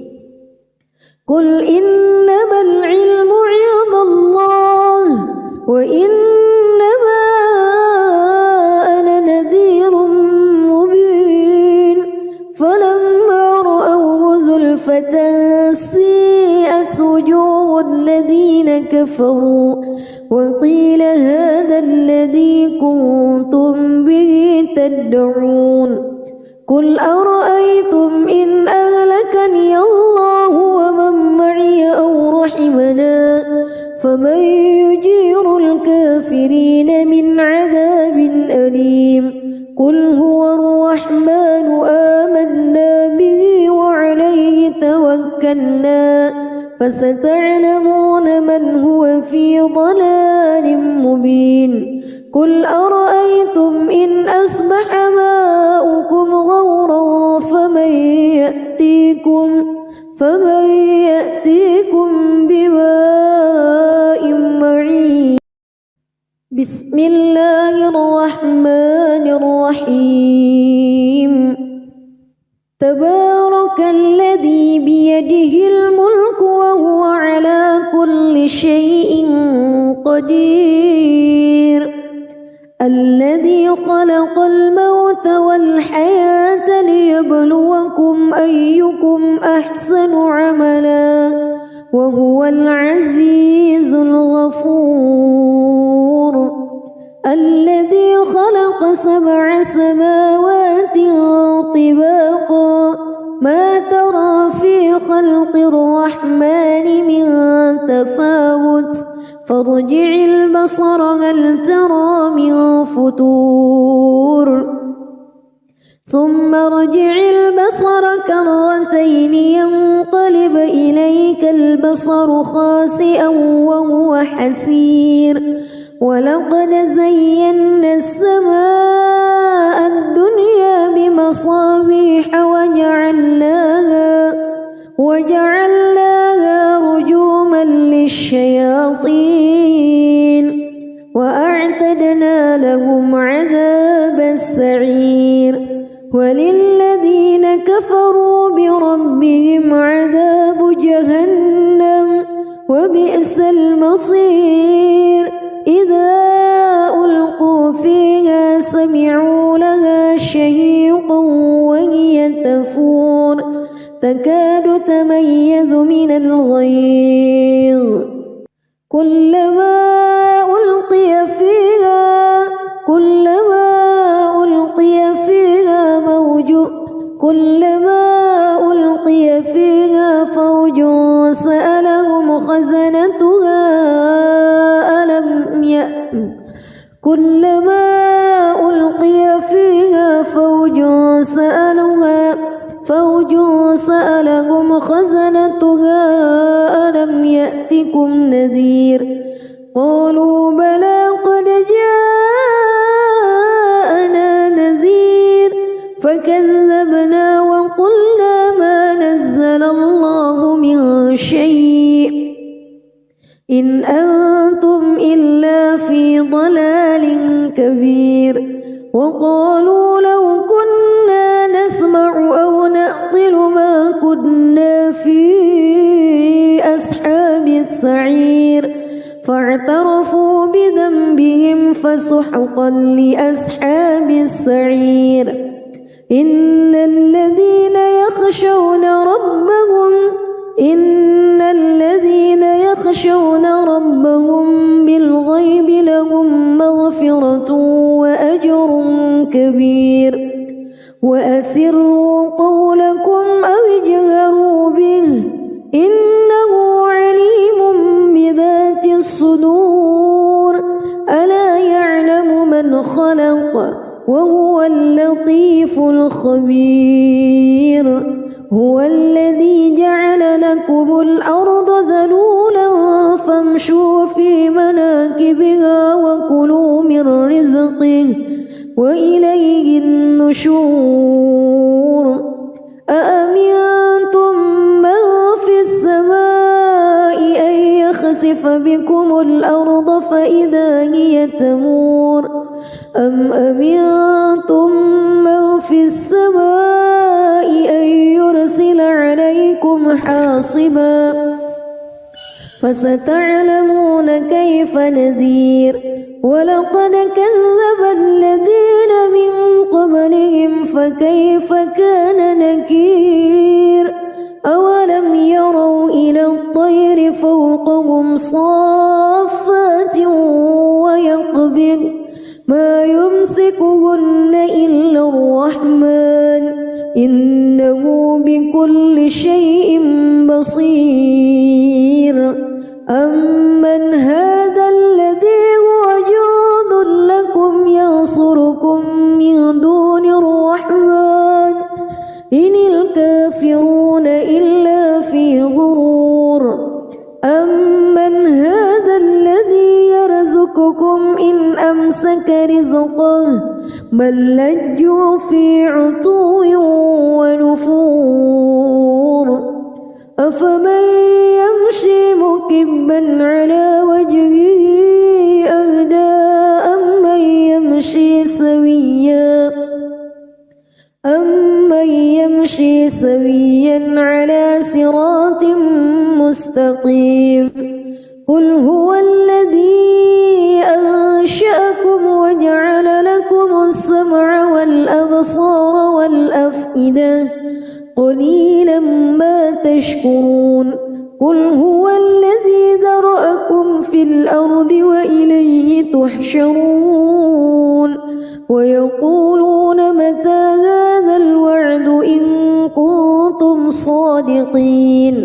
قل إنما العلم عند الله وإنما أنا نذير مبين فلما رأوه زلفة سيئت وجوه الذين كفروا وقيل هذا الذي كنتم به تدعون قل أرأيتم إن أهلكني الله ومن معي أو رحمنا فمن يجير الكافرين من عذاب أليم قل هو الرحمن آمنا به وعليه توكلنا فستعلمون من هو في ضلال مبين قل أرأيتم إن أصبح ماؤكم غورا فمن يأتيكم بماء معين بسم الله الرحمن الرحيم تبارك الذي بيده الملك وهو على كل شيء قدير الذي خلق الموت والحياة ليبلوكم أيكم أحسن عملا وهو العزيز الغفور الذي خلق 7 سماوات طباقا ما ترى في خلق الرحمن من تفاوت فارجع البصر هل ترى من فتور ثم ارجع البصر كرتين ينقلب إليك البصر خاسئا وهو حسير ولقد زينا السماء الدنيا بمصابيح وجعلناها رجوما للشياطين وأعتدنا لهم عذاب وبئس المصير إذا ألقوا فيها سمعوا لها شهيقا وهي تفور تكاد تميز من الغيظ كلما ألقي فيها فوج سألهم خزنتها ألم يأتكم نذير قالوا بلى قد جاءنا نذير فكذبنا وقلنا ما نزل الله من شيء إن أنتم إلا في ضلال كبير وقالوا لو كنا نسمع أو نعقل ما كنا في أصحاب السعير فاعترفوا بذنبهم فسحقا لأصحاب السعير إن الذين يخشون ربهم بالغيب لهم مغفرة وأجر كبير وأسروا قولكم أو اجهروا به إنه عليم بذات الصدور ألا يعلم من خلق وهو اللطيف الخبير هو الذي جعل لكم الأرض ذلولا فامشوا في مناكبها وكلوا من رزقه وإليه النشور أأمنتم من في السماء أن يخسف بكم الأرض فإذا هي تمور أم أمنتم من في السماء أن يرسل عليكم حاصبا فستعلمون كيف نذير ولقد كذب الذين من قبلهم فكيف كان نكير أولم يروا إلى الطير فوقهم صافات ويقبض ما يمسكهن إلا الرحمن إنه بكل شيء بصير أمن هذا الذي هو جند لكم ينصركم من دون الرحمن إن الكافرون إلا في غرور أمن هذا الذي يرزقكم إن أمسك رزقه بل لجوا في عتو ونفور أفمن يمشي مكبا على وجهه أهدى أمن يمشي سويا على صراط مستقيم قل هو الذي أنشأكم وجعل لكم السمع والأبصار والأفئدة قليلا ما تشكرون قل هو الذي ذرأكم في الأرض وإليه تحشرون ويقولون متى هذا الوعد إن كنتم صادقين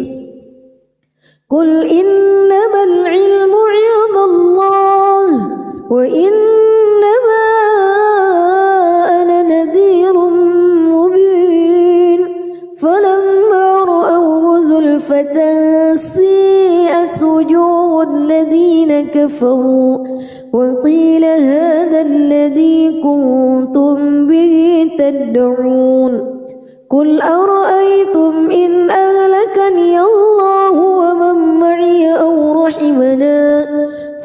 قل إنما العلم عند الله وإنما أنا نذير مبين فلما رأوه زلفة سيئت وجوه الذين كفروا وقيل هذا الذي كنتم به تدعون قل أرأيتم إن أهلكني الله ومن معي أو رحمنا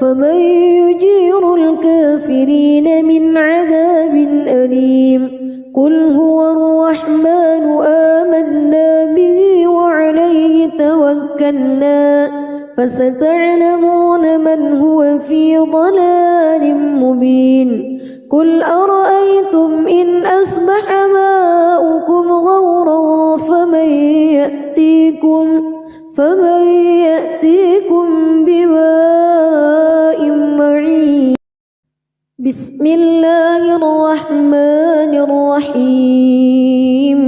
فمن يجير الكافرين من عذاب أليم قل هو الرحمن آمنا به وعليه توكلنا فستعلمون من هو في ضلال مبين قل أرأيتم إن أصبح ماؤكم غورا فمن يأتيكم بماء معين بسم الله الرحمن الرحيم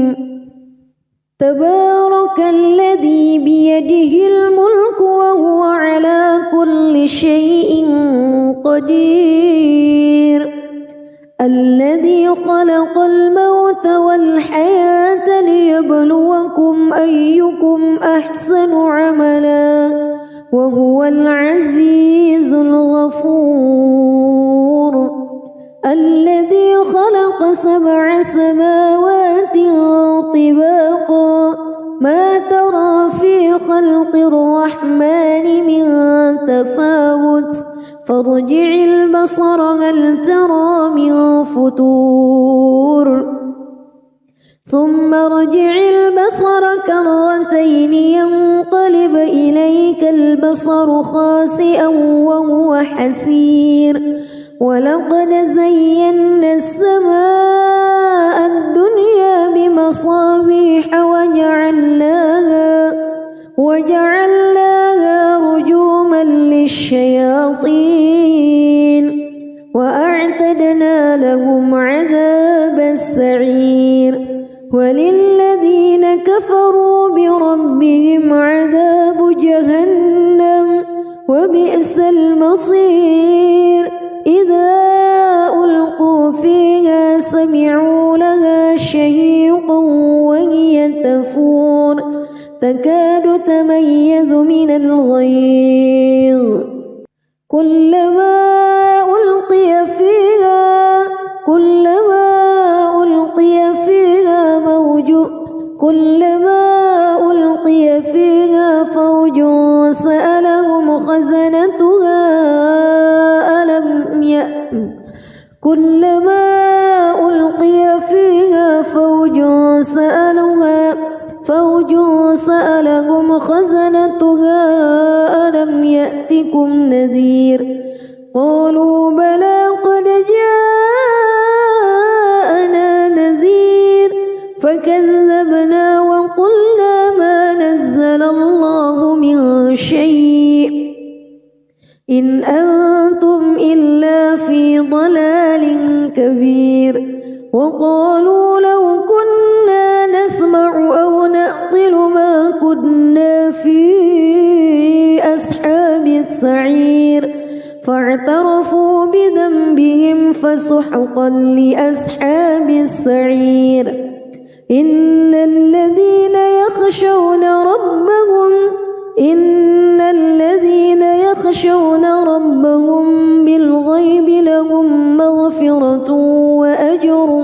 تبارك الذي بيده الملك وهو على كل شيء قدير الذي خلق الموت والحياة ليبلوكم أيكم أحسن عملا وهو العزيز الغفور الذي خلق 7 سماوات طباقا ما ترى في خلق الرحمن من تفاوت فارجع البصر هل ترى من فتور ثم ارجع البصر كرتين ينقلب إليك البصر خاسئا وهو حسير ولقد زينا السماء الدنيا بمصابيح وجعلناها رجوما للشياطين وأعتدنا لهم عذاب السعير وللذين كفروا بربهم عذاب جهنم وبئس المصير إذا ألقوا فيها سمعوا لها شهيقا وهي تفور تكاد تميز من الغيظ كلما ألقي فيها فوج سألهم خزنتها ألم يأتكم نذير قالوا بلى قد جاءنا نذير فكذبنا وقلنا ما نزل الله من شيء إن أنتم إلا في ضلال كبير وقالوا لو كنا نسمع أو نعقل ما كنا في أصحاب السعير فاعترفوا بذنبهم فسحقا لأصحاب السعير إن الذين يخشون ربهم بالغيب لهم مغفرة وأجر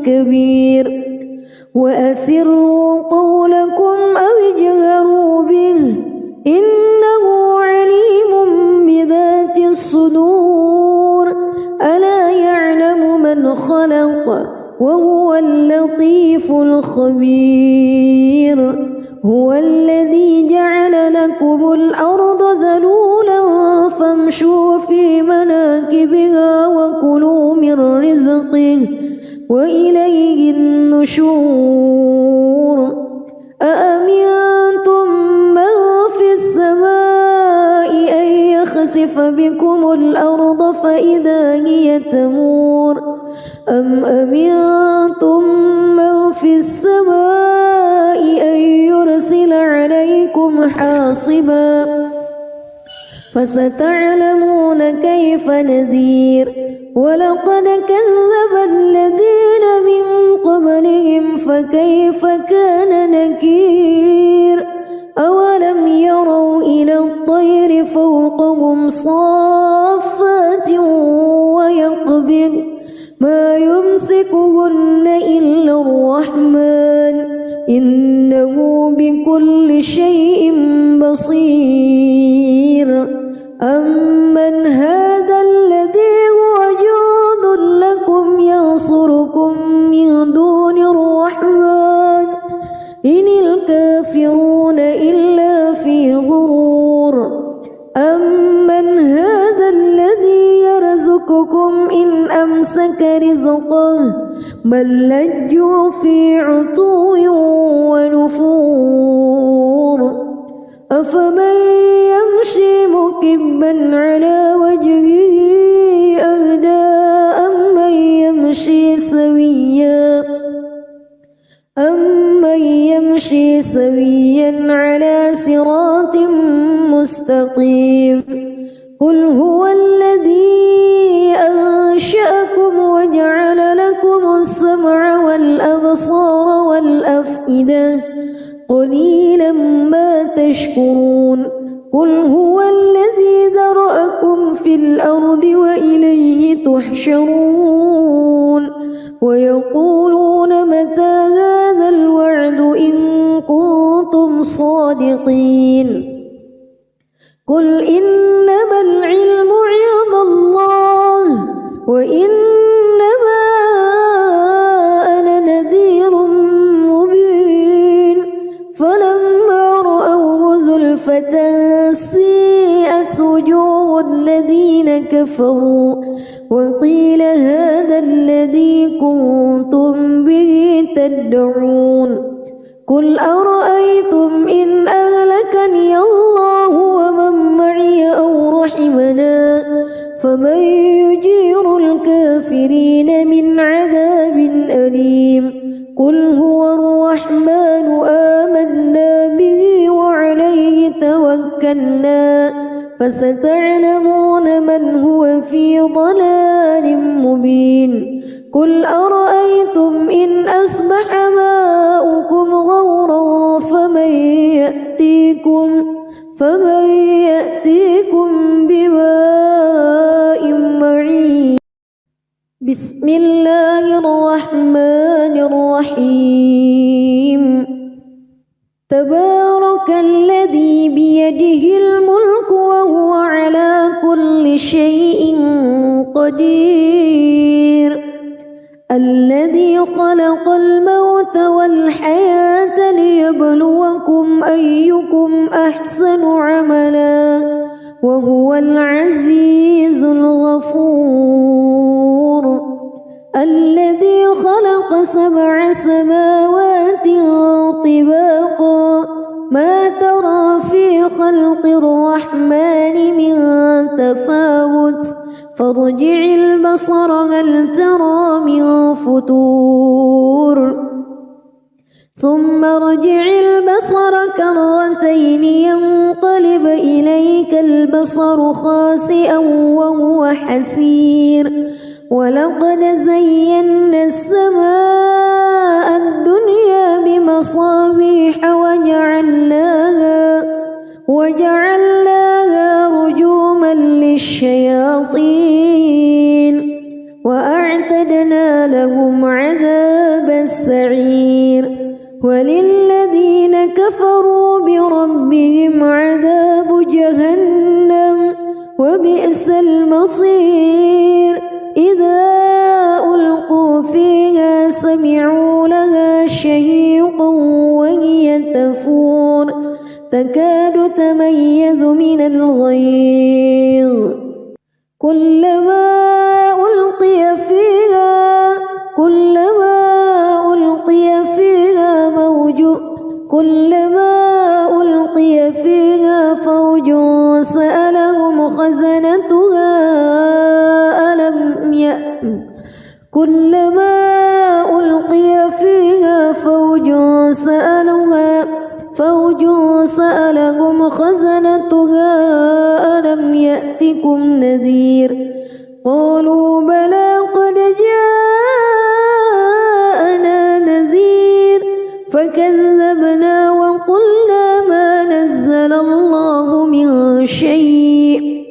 كبير وأسروا قولكم أو اجهروا به إنه عليم بذات الصدور ألا يعلم من خلق وهو اللطيف الخبير هو الذي جعل لكم الأرض ذلولا فامشوا في مناكبها وكلوا من رزقه وإليه النشور أأمنتم من في السماء أن يخسف بكم الأرض فإذا هي تمور أم أمنتم من في السماء أن يرسل عليكم حاصبا فستعلمون كيف نذير ولقد كذب الذين من قبلهم فكيف كان نكير أولم يروا إلى الطير فوقهم صافات ويقبض ما يمسكهن إلا الرحمن إنه بكل شيء بصير أمن هذا الذي هو جند لكم ينصركم من دون الرحمن إن الكافرون إلا في غرور بل لجوا في عتو ونفور أفمن يمشي مكبا على وجهه أهدى أمن يمشي سويا على صراط مستقيم قل هو الذي أنشأكم وجعل لكم السمع والأبصار والأفئدة قليلا ما تشكرون قل هو الذي ذرأكم في الأرض وإليه تحشرون ويقولون متى هذا الوعد إن كنتم صادقين قل إنما العلم عند الله وإنما أنا نذير مبين فلما رأوه زلفة سيئت وجوه الذين كفروا وقيل هذا الذي كنتم به تدعون قل أرأيتم إن أهلكني الله ومن معي أو رحمنا فمن يجير الكافرين من عذاب أليم قل هو الرحمن آمنا به وعليه توكلنا فستعلمون من هو في ضلال مبين قل أرأيتم إن أصبح ماؤكم غورا فمن يأتيكم بماء معين بسم الله الرحمن الرحيم تبارك الذي بيده الملك وهو على كل شيء قدير الذي خلق الموت والحياة ليبلوكم أيكم أحسن عملا وهو العزيز الغفور الذي خلق 7 سماوات طباقا ما ترى في خلق الرحمن من تفاوت فارجع البصر هل ترى من فطور ثم ارجع البصر كرتين ينقلب إليك البصر خاسئا وهو حسير ولقد زينا السماء الدنيا بمصابيح وجعلناها رجوما للشياطين وأعتدنا لهم عذاب السعير وللذين كفروا بربهم عذاب جهنم وبئس المصير إذا ألقوا فيها سمعوا لها شهيقا وهي تفور تكاد تميز من الغيظ كلما ألقي فيها فوج سألهم خزنتها كلما ألقي فيها فوج سألهم خزنتها ألم يأتكم نذير قالوا بلى قد جاءنا نذير فكذبنا وقلنا ما نزل الله من شيء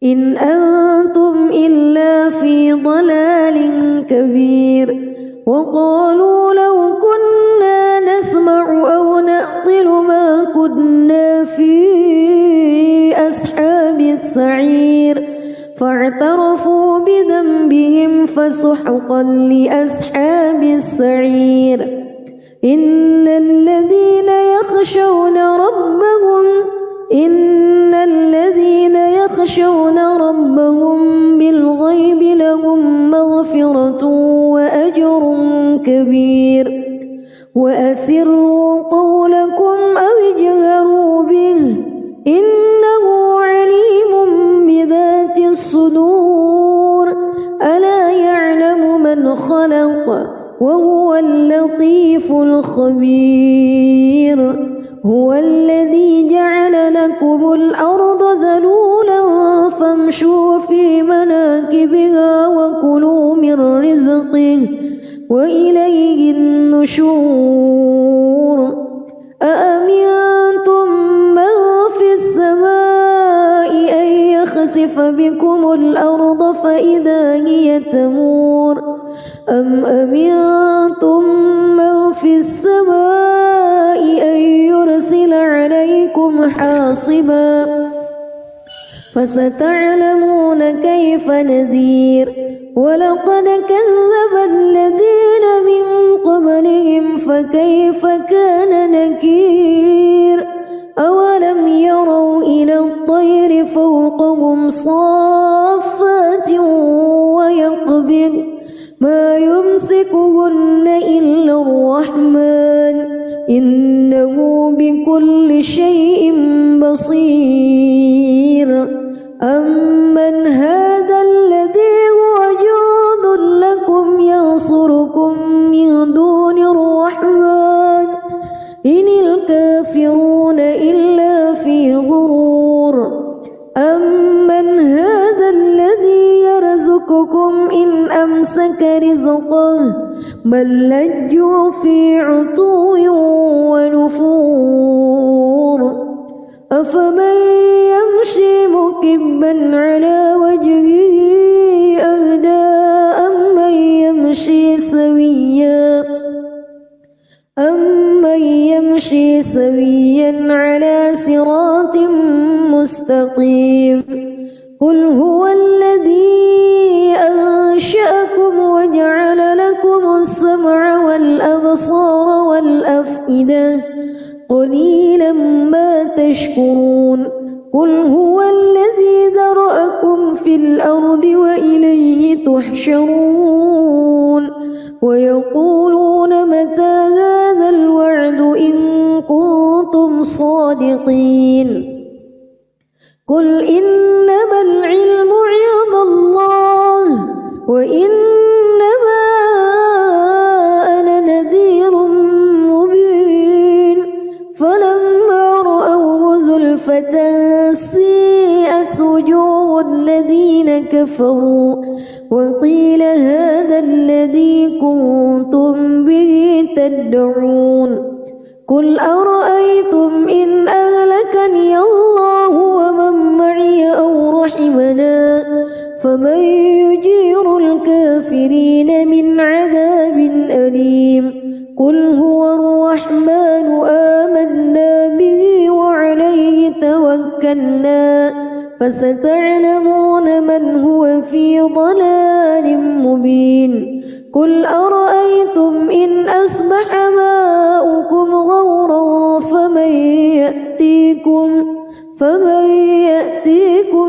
إن أنتم إلا في ضلال كبير وقالوا لو كنا نسمع أو نعقل ما كنا في أصحاب السعير فاعترفوا بذنبهم فسحقا لأصحاب السعير إن الذين يخشون ربهم بالغيب لهم مغفرة وأجر كبير وأسروا قولكم أو اجهروا به إنه عليم بذات الصدور ألا يعلم من خلق وهو اللطيف الخبير هو الذي جعل لكم الأرض ذلولا فامشوا في مناكبها وكلوا من رزقه وإليه النشور أأمنتم من في السماء أن يخسف بكم الأرض فإذا هي تمور أم أمنتم من في السماء أن يرسل عليكم حاصبا فستعلمون كيف نذير ولقد كذب الذين من قبلهم فكيف كان نكير أولم يروا إلى الطير فوقهم صافات ويقبض ما يمسكهن إلا الرحمن إنه بكل شيء بصير أمن هذا الذي هو جند لكم ينصركم من دون الرحمن إن الكافرون إلا في غرور أمن هذا الذي يرزقكم إن أمسك رزقه بل لجوا في عتو ونفور أفمن يمشي مكبا على وجهه أهدى أمن يمشي سويا على صراط مستقيم قل هو الذي أنشأكم وجعل لكم السمع والأبصار والأفئدة قليلا ما تشكرون قل هو الذي ذرأكم في الأرض وإليه تحشرون ويقولون متى هذا الوعد إن كنتم صادقين قل إنما العلم عند الله وإنما أنا نذير مبين فلما رأوه زلفة سيئت وجوه الذين كفروا وقيل هذا الذي كنتم به تدعون قل أرأيتم إن أهلكني الله ومن معي أو رحمنا فمن يجير الكافرين من عذاب أليم قل هو الرحمن آمنا به وعليه توكلنا فستعلمون من هو في ضلال مبين قل أرأيتم إن أصبح ماؤكم غورا فمن يأتيكم